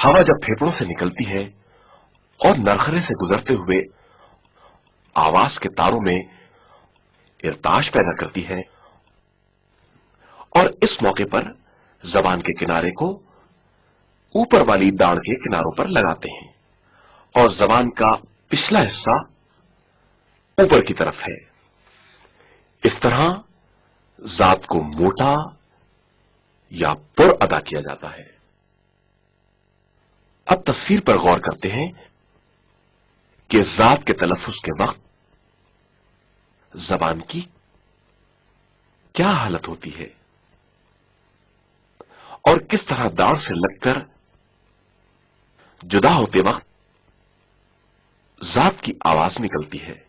हवा जब फेफड़ों से निकलती है और नरखरे से गुजरते हुए आवाज के तारों में इरताश पैदा करती है, और इस मौके पर जबान के किनारे को ऊपर वाली दाढ़ के किनारों पर लगाते हैं और जबान का पिछला हिस्सा ऊपर की तरफ है। इस तरह जात को मोटा या पुर अदा किया जाता है। अब तस्वीर पर गौर करते हैं कि जात के तलफ्फुज के वक्त जबान की क्या हालत होती है और किस तरह दाढ़ से लगकर जुदा होते वक्त जात की आवाज निकलती है।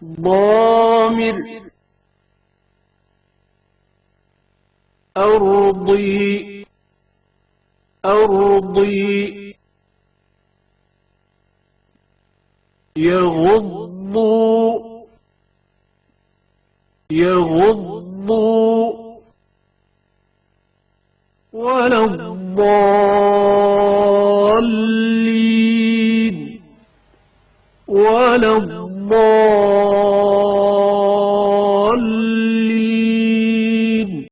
ضامر أرضي يغض ولا الضالين